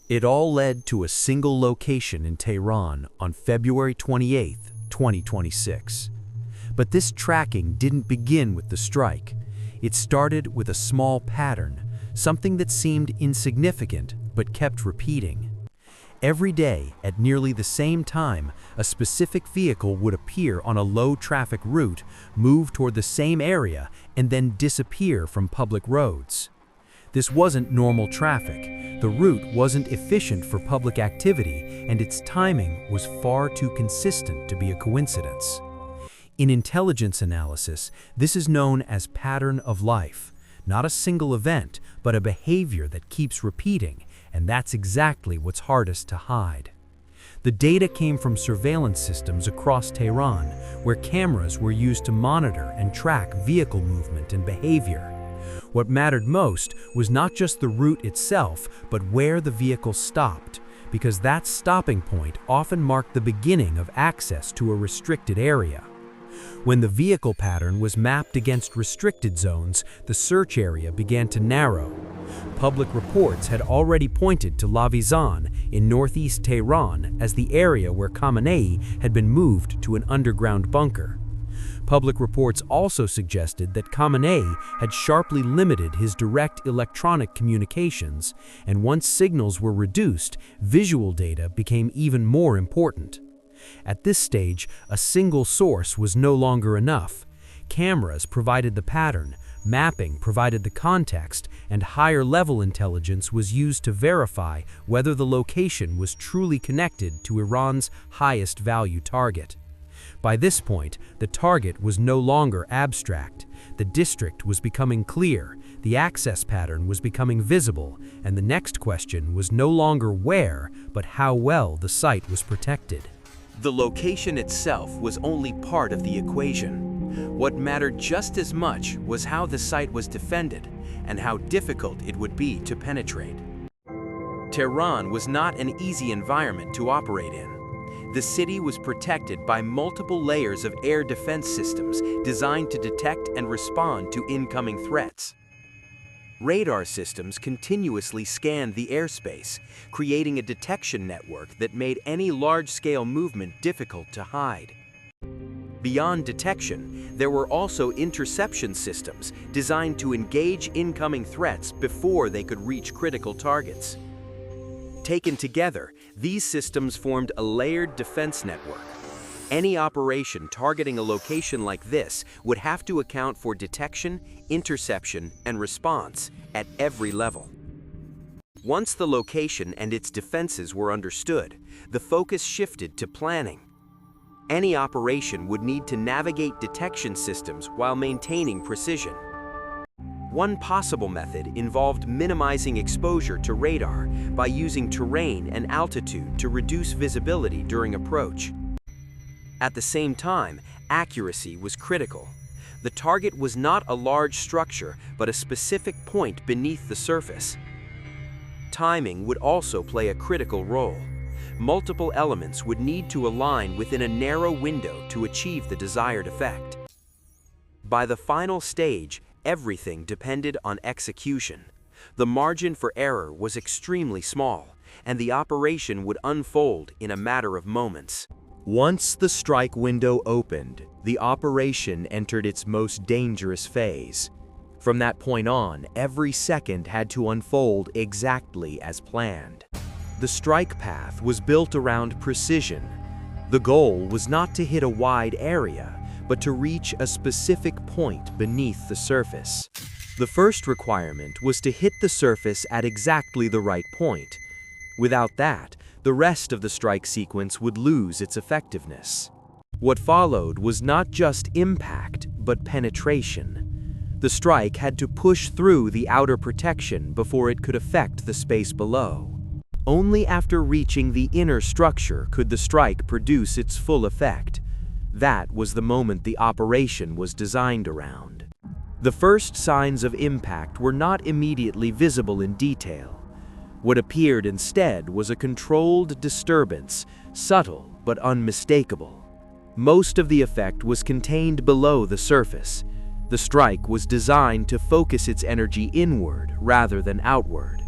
It all led to a single location in Tehran on February 28, 2026. But this tracking didn't begin with the strike. It started with a small pattern, something that seemed insignificant but kept repeating. Every day, at nearly the same time, a specific vehicle would appear on a low-traffic route, move toward the same area, and then disappear from public roads. This wasn't normal traffic. The route wasn't efficient for public activity, and its timing was far too consistent to be a coincidence. In intelligence analysis, this is known as pattern of life. Not a single event, but a behavior that keeps repeating, and that's exactly what's hardest to hide. The data came from surveillance systems across Tehran, where cameras were used to monitor and track vehicle movement and behavior. What mattered most was not just the route itself, but where the vehicle stopped, because that stopping point often marked the beginning of access to a restricted area. When the vehicle pattern was mapped against restricted zones, the search area began to narrow. Public reports had already pointed to Lavizan in northeast Tehran as the area where Khamenei had been moved to an underground bunker. Public reports also suggested that Khamenei had sharply limited his direct electronic communications, and once signals were reduced, visual data became even more important. At this stage, a single source was no longer enough. Cameras provided the pattern, mapping provided the context, and higher-level intelligence was used to verify whether the location was truly connected to Iran's highest-value target. By this point, the target was no longer abstract. The district was becoming clear, the access pattern was becoming visible, and the next question was no longer where, but how well the site was protected. The location itself was only part of the equation. What mattered just as much was how the site was defended and how difficult it would be to penetrate. Tehran was not an easy environment to operate in. The city was protected by multiple layers of air defense systems designed to detect and respond to incoming threats. Radar systems continuously scanned the airspace, creating a detection network that made any large-scale movement difficult to hide. Beyond detection, there were also interception systems designed to engage incoming threats before they could reach critical targets. Taken together, these systems formed a layered defense network. Any operation targeting a location like this would have to account for detection, interception, and response at every level. Once the location and its defenses were understood, the focus shifted to planning. Any operation would need to navigate detection systems while maintaining precision. One possible method involved minimizing exposure to radar by using terrain and altitude to reduce visibility during approach. At the same time, accuracy was critical. The target was not a large structure, but a specific point beneath the surface. Timing would also play a critical role. Multiple elements would need to align within a narrow window to achieve the desired effect. By the final stage, everything depended on execution. The margin for error was extremely small, and the operation would unfold in a matter of moments. Once the strike window opened, the operation entered its most dangerous phase. From that point on, every second had to unfold exactly as planned. The strike path was built around precision. The goal was not to hit a wide area, but to reach a specific point beneath the surface. The first requirement was to hit the surface at exactly the right point. Without that, the rest of the strike sequence would lose its effectiveness. What followed was not just impact, but penetration. The strike had to push through the outer protection before it could affect the space below. Only after reaching the inner structure could the strike produce its full effect. That was the moment the operation was designed around. The first signs of impact were not immediately visible in detail. What appeared instead was a controlled disturbance, subtle but unmistakable. Most of the effect was contained below the surface. The strike was designed to focus its energy inward rather than outward.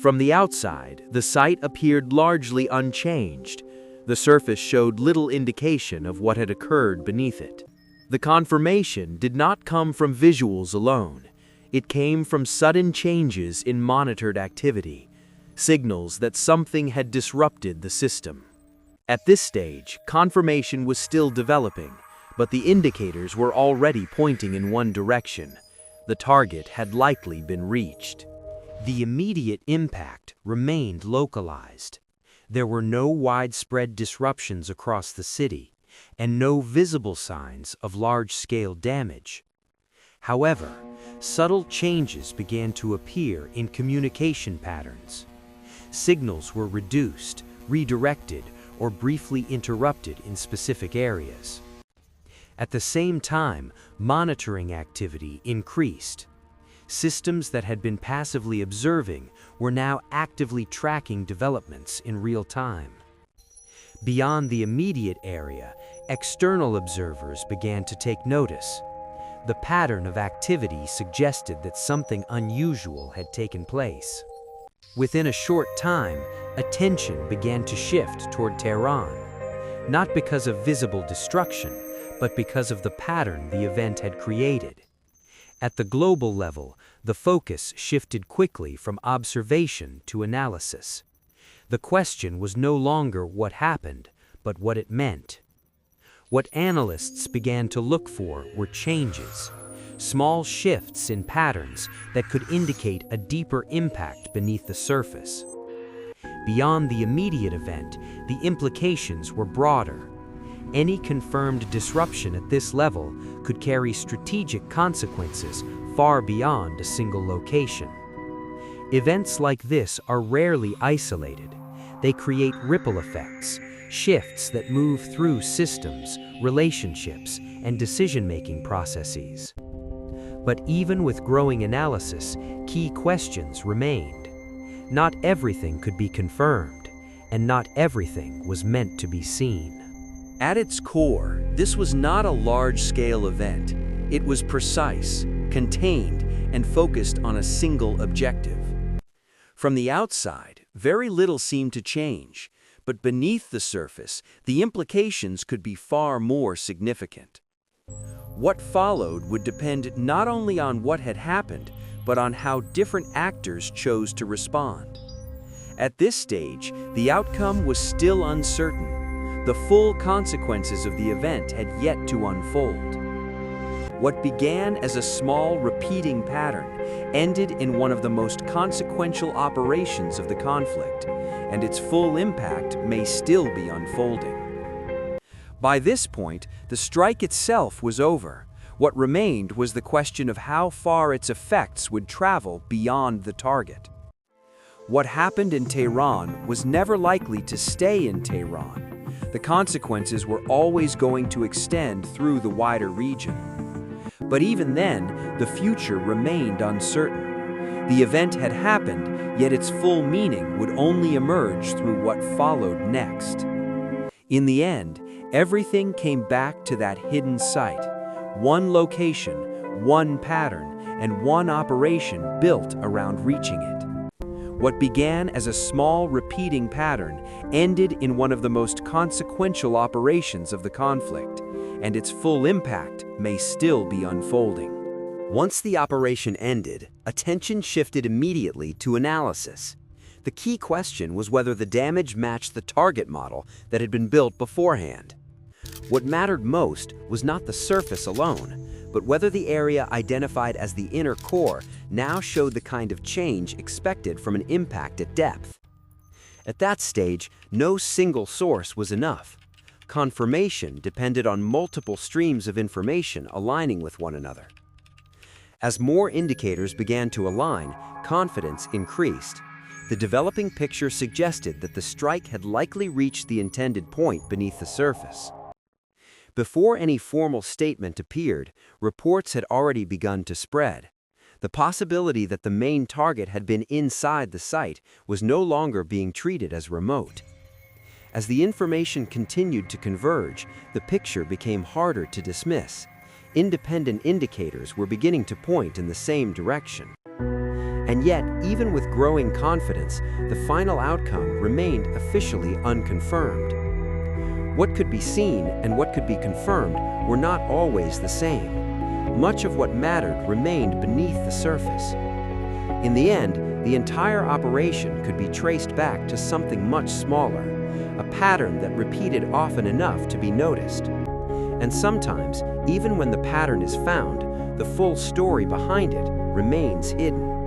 From the outside, the site appeared largely unchanged. The surface showed little indication of what had occurred beneath it. The confirmation did not come from visuals alone. It came from sudden changes in monitored activity, signals that something had disrupted the system. At this stage, confirmation was still developing, but the indicators were already pointing in one direction. The target had likely been reached. The immediate impact remained localized. There were no widespread disruptions across the city, and no visible signs of large-scale damage. However, subtle changes began to appear in communication patterns. Signals were reduced, redirected, or briefly interrupted in specific areas. At the same time, monitoring activity increased. Systems that had been passively observing were now actively tracking developments in real time. Beyond the immediate area, external observers began to take notice. The pattern of activity suggested that something unusual had taken place. Within a short time, attention began to shift toward Tehran, not because of visible destruction, but because of the pattern the event had created. At the global level, the focus shifted quickly from observation to analysis. The question was no longer what happened, but what it meant. What analysts began to look for were changes, small shifts in patterns that could indicate a deeper impact beneath the surface. Beyond the immediate event, the implications were broader. Any confirmed disruption at this level could carry strategic consequences far beyond a single location. Events like this are rarely isolated. They create ripple effects, shifts that move through systems, relationships, and decision-making processes. But even with growing analysis, key questions remained. Not everything could be confirmed, and not everything was meant to be seen. At its core, this was not a large-scale event. It was precise, contained, and focused on a single objective. From the outside, very little seemed to change, but beneath the surface, the implications could be far more significant. What followed would depend not only on what had happened, but on how different actors chose to respond. At this stage, the outcome was still uncertain. The full consequences of the event had yet to unfold. What began as a small, repeating pattern ended in one of the most consequential operations of the conflict, and its full impact may still be unfolding. By this point, the strike itself was over. What remained was the question of how far its effects would travel beyond the target. What happened in Tehran was never likely to stay in Tehran. The consequences were always going to extend through the wider region. But even then, the future remained uncertain. The event had happened, yet its full meaning would only emerge through what followed next. In the end, everything came back to that hidden site. One location, one pattern, and one operation built around reaching it. What began as a small, repeating pattern ended in one of the most consequential operations of the conflict, and its full impact may still be unfolding. Once the operation ended, attention shifted immediately to analysis. The key question was whether the damage matched the target model that had been built beforehand. What mattered most was not the surface alone, but whether the area identified as the inner core now showed the kind of change expected from an impact at depth. At that stage, no single source was enough. Confirmation depended on multiple streams of information aligning with one another. As more indicators began to align, confidence increased. The developing picture suggested that the strike had likely reached the intended point beneath the surface. Before any formal statement appeared, reports had already begun to spread. The possibility that the main target had been inside the site was no longer being treated as remote. As the information continued to converge, the picture became harder to dismiss. Independent indicators were beginning to point in the same direction. And yet, even with growing confidence, the final outcome remained officially unconfirmed. What could be seen and what could be confirmed were not always the same. Much of what mattered remained beneath the surface. In the end, the entire operation could be traced back to something much smaller, a pattern that repeated often enough to be noticed. And sometimes, even when the pattern is found, the full story behind it remains hidden.